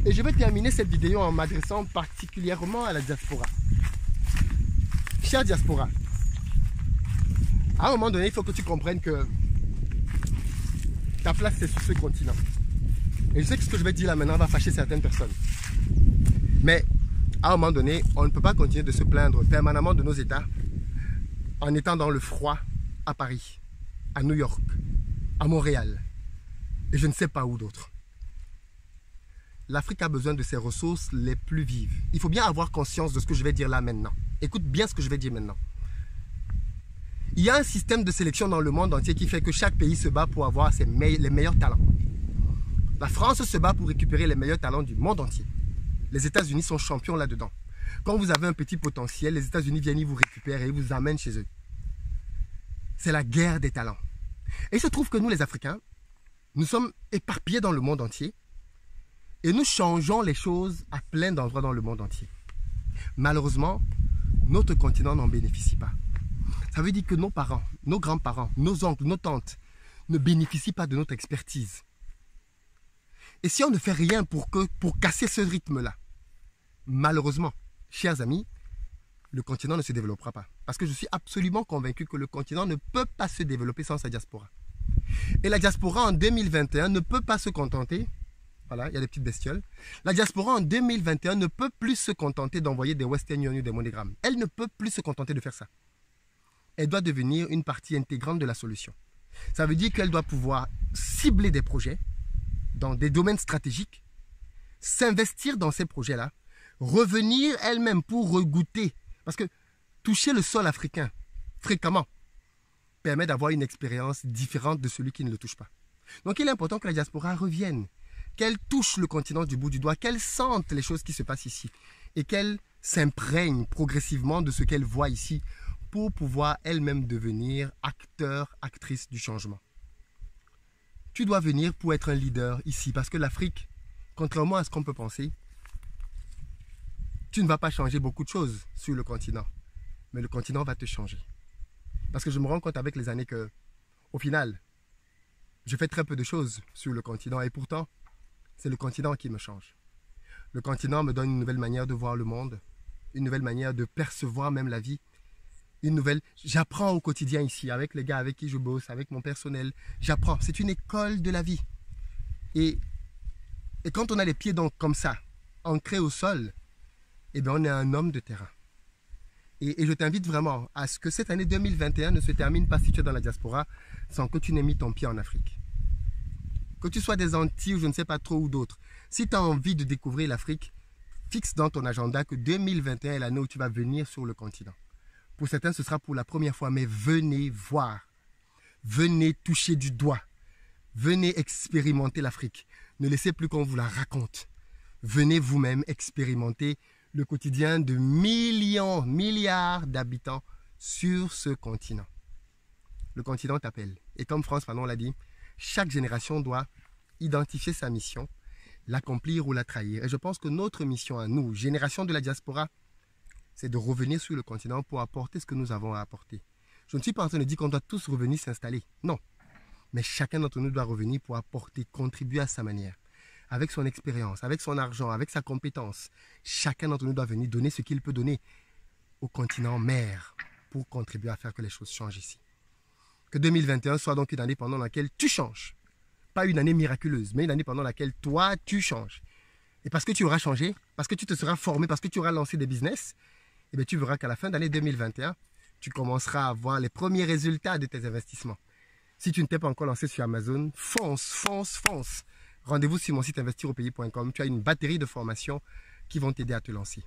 Et je vais terminer cette vidéo en m'adressant particulièrement à la diaspora. Chère diaspora, à un moment donné, il faut que tu comprennes que ta place, c'est sur ce continent. Et je sais que ce que je vais dire là maintenant va fâcher certaines personnes. Mais à un moment donné, on ne peut pas continuer de se plaindre permanemment de nos États en étant dans le froid à Paris, à New York, à Montréal et je ne sais pas où d'autre. L'Afrique a besoin de ses ressources les plus vives. Il faut bien avoir conscience de ce que je vais dire là maintenant. Écoute bien ce que je vais dire maintenant. Il y a un système de sélection dans le monde entier qui fait que chaque pays se bat pour avoir les meilleurs talents. La France se bat pour récupérer les meilleurs talents du monde entier. Les États-Unis sont champions là-dedans. Quand vous avez un petit potentiel, les États-Unis viennent vous récupérer et vous amènent chez eux. C'est la guerre des talents. Et il se trouve que nous, les Africains, nous sommes éparpillés dans le monde entier et nous changeons les choses à plein d'endroits dans le monde entier. Malheureusement, notre continent n'en bénéficie pas. Ça veut dire que nos parents, nos grands-parents, nos oncles, nos tantes ne bénéficient pas de notre expertise. Et si on ne fait rien pour casser ce rythme-là, malheureusement, chers amis, le continent ne se développera pas. Parce que je suis absolument convaincu que le continent ne peut pas se développer sans sa diaspora. Et la diaspora en 2021 ne peut pas se contenter, voilà, il y a des petites bestioles. La diaspora en 2021 ne peut plus se contenter d'envoyer des Western Union, des MoneyGram. Elle ne peut plus se contenter de faire ça. Elle doit devenir une partie intégrante de la solution. Ça veut dire qu'elle doit pouvoir cibler des projets dans des domaines stratégiques, s'investir dans ces projets-là, revenir elle-même pour regoûter. Parce que toucher le sol africain fréquemment permet d'avoir une expérience différente de celui qui ne le touche pas. Donc il est important que la diaspora revienne, qu'elle touche le continent du bout du doigt, qu'elle sente les choses qui se passent ici et qu'elle s'imprègne progressivement de ce qu'elle voit ici pour pouvoir elle-même devenir acteur, actrice du changement. Tu dois venir pour être un leader ici parce que l'Afrique, contrairement à ce qu'on peut penser, tu ne vas pas changer beaucoup de choses sur le continent, mais le continent va te changer. Parce que je me rends compte avec les années que, au final, je fais très peu de choses sur le continent et pourtant, c'est le continent qui me change. Le continent me donne une nouvelle manière de voir le monde, une nouvelle manière de percevoir même la vie, j'apprends au quotidien ici, avec les gars avec qui je bosse, avec mon personnel, j'apprends. C'est une école de la vie. Et quand on a les pieds donc comme ça, ancrés au sol, eh bien on est un homme de terrain. Et je t'invite vraiment à ce que cette année 2021 ne se termine pas si tu es dans la diaspora sans que tu n'aies mis ton pied en Afrique. Que tu sois des Antilles ou je ne sais pas trop ou d'autres. Si tu as envie de découvrir l'Afrique, fixe dans ton agenda que 2021 est l'année où tu vas venir sur le continent. Pour certains, ce sera pour la première fois, mais venez voir. Venez toucher du doigt. Venez expérimenter l'Afrique. Ne laissez plus qu'on vous la raconte. Venez vous-même expérimenter le quotidien de millions, milliards d'habitants sur ce continent. Le continent t'appelle. Et comme France Fanon l'a dit, chaque génération doit identifier sa mission, l'accomplir ou la trahir. Et je pense que notre mission à nous, génération de la diaspora, c'est de revenir sur le continent pour apporter ce que nous avons à apporter. Je ne suis pas en train de dire qu'on doit tous revenir s'installer. Non. Mais chacun d'entre nous doit revenir pour apporter, contribuer à sa manière. Avec son expérience, avec son argent, avec sa compétence. Chacun d'entre nous doit venir donner ce qu'il peut donner au continent mère pour contribuer à faire que les choses changent ici. Que 2021 soit donc une année pendant laquelle tu changes. Pas une année miraculeuse, mais une année pendant laquelle toi, tu changes. Et parce que tu auras changé, parce que tu te seras formé, parce que tu auras lancé des business, eh bien, tu verras qu'à la fin de l'année 2021, tu commenceras à voir les premiers résultats de tes investissements. Si tu ne t'es pas encore lancé sur Amazon, fonce, fonce, fonce. Rendez-vous sur mon site investiropayé.com. Tu as une batterie de formations qui vont t'aider à te lancer.